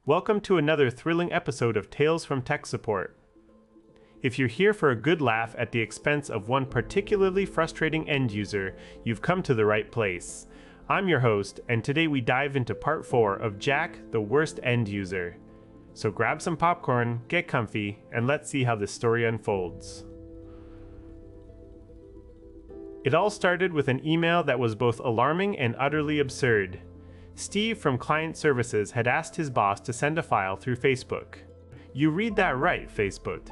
Welcome to another thrilling episode of Tales from Tech Support. If you're here for a good laugh at the expense of one particularly frustrating end user, you've come to the right place. I'm your host, and today we dive into part 4 of Jack, the Worst End User. So grab some popcorn, get comfy, and let's see how this story unfolds. It all started with an email that was both alarming and utterly absurd. Steve from Client Services had asked his boss to send a file through Facebook. You read that right, Facebook.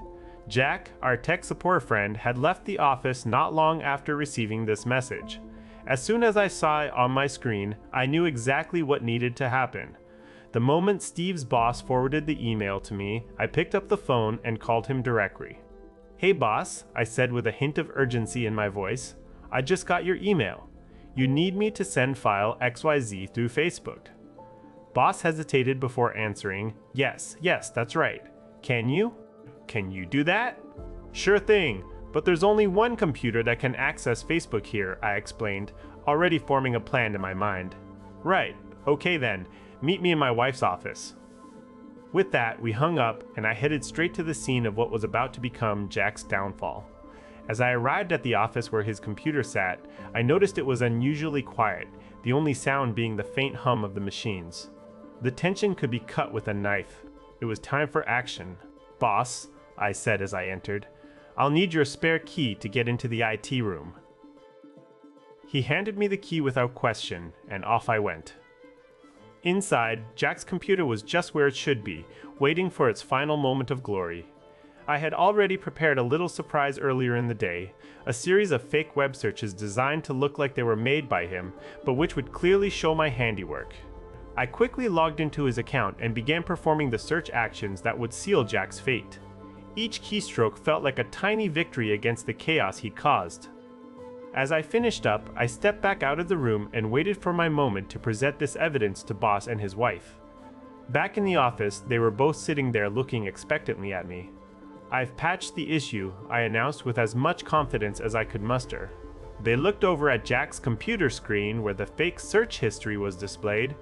Jack, our tech support friend, had left the office not long after receiving this message. As soon as I saw it on my screen, I knew exactly what needed to happen. The moment Steve's boss forwarded the email to me, I picked up the phone and called him directly. "Hey boss," I said with a hint of urgency in my voice. "I just got your email. You need me to send file XYZ through Facebook." Boss hesitated before answering, Yes, that's right. Can you do that?" "Sure thing, but there's only one computer that can access Facebook here," I explained, already forming a plan in my mind. "Right, okay then, meet me in my wife's office." With that, we hung up and I headed straight to the scene of what was about to become Jack's downfall. As I arrived at the office where his computer sat, I noticed it was unusually quiet, the only sound being the faint hum of the machines. The tension could be cut with a knife. It was time for action. "Boss," I said as I entered, "I'll need your spare key to get into the IT room." He handed me the key without question, and off I went. Inside, Jack's computer was just where it should be, waiting for its final moment of glory. I had already prepared a little surprise earlier in the day, a series of fake web searches designed to look like they were made by him, but which would clearly show my handiwork. I quickly logged into his account and began performing the search actions that would seal Jack's fate. Each keystroke felt like a tiny victory against the chaos he caused. As I finished up, I stepped back out of the room and waited for my moment to present this evidence to boss and his wife. Back in the office, they were both sitting there looking expectantly at me. "I've patched the issue," I announced with as much confidence as I could muster. They looked over at Jack's computer screen where the fake search history was displayed.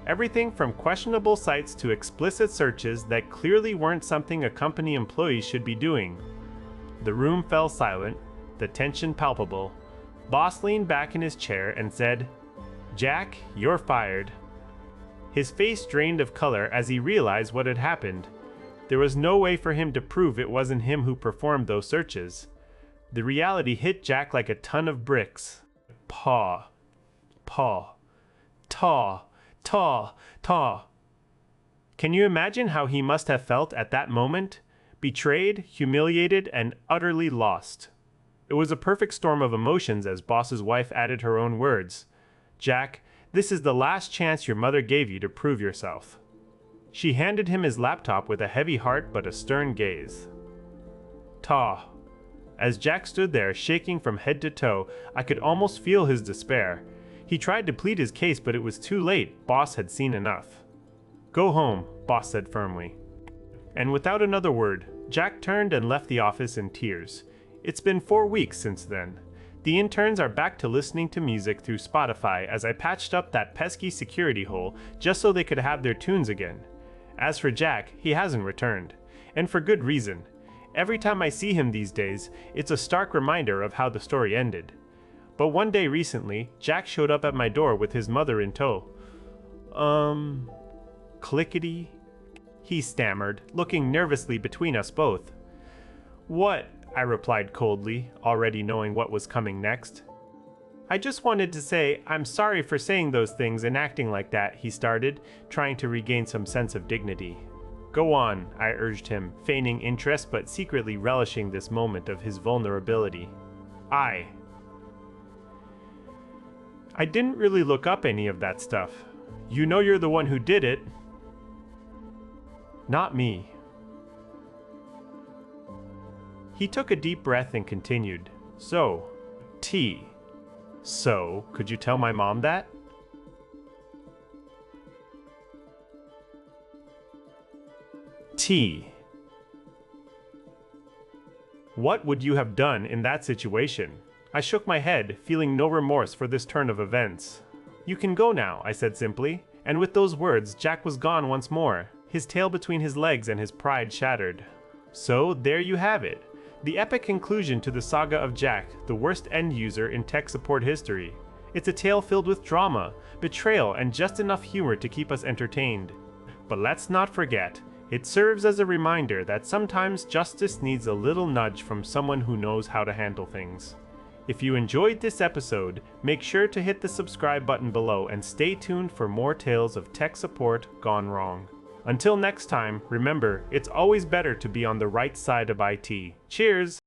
Everything from questionable sites to explicit searches that clearly weren't something a company employee should be doing. The room fell silent, the tension palpable. Boss leaned back in his chair and said, "Jack, you're fired." His face drained of color as he realized what had happened. There was no way for him to prove it wasn't him who performed those searches. The reality hit Jack like a ton of bricks. Paw. Taw. Can you imagine how he must have felt at that moment? Betrayed, humiliated, and utterly lost. It was a perfect storm of emotions as boss's wife added her own words. "Jack, this is the last chance your mother gave you to prove yourself." She handed him his laptop with a heavy heart but a stern gaze. Taw. As Jack stood there, shaking from head to toe, I could almost feel his despair. He tried to plead his case, but it was too late. Boss had seen enough. "Go home," boss said firmly. And without another word, Jack turned and left the office in tears. It's been 4 weeks since then. The interns are back to listening to music through Spotify as I patched up that pesky security hole just so they could have their tunes again. As for Jack, he hasn't returned. And for good reason. Every time I see him these days, it's a stark reminder of how the story ended. But one day recently, Jack showed up at my door with his mother in tow. Clickety? He stammered, looking nervously between us both. "What?" I replied coldly, already knowing what was coming next. "I just wanted to say, I'm sorry for saying those things and acting like that," he started, trying to regain some sense of dignity. "Go on," I urged him, feigning interest but secretly relishing this moment of his vulnerability. I didn't really look up any of that stuff. You know you're the one who did it." "Not me." He took a deep breath and continued, "So, could you tell my mom that?" What would you have done in that situation? I shook my head, feeling no remorse for this turn of events. "You can go now," I said simply, and with those words, Jack was gone once more. his tail between his legs and his pride shattered. So there you have it. The epic conclusion to the saga of Jack, the worst end user in tech support history. It's a tale filled with drama, betrayal, and just enough humor to keep us entertained. But let's not forget, it serves as a reminder that sometimes justice needs a little nudge from someone who knows how to handle things. If you enjoyed this episode, make sure to hit the subscribe button below and stay tuned for more tales of tech support gone wrong. Until next time, remember, it's always better to be on the right side of IT. Cheers!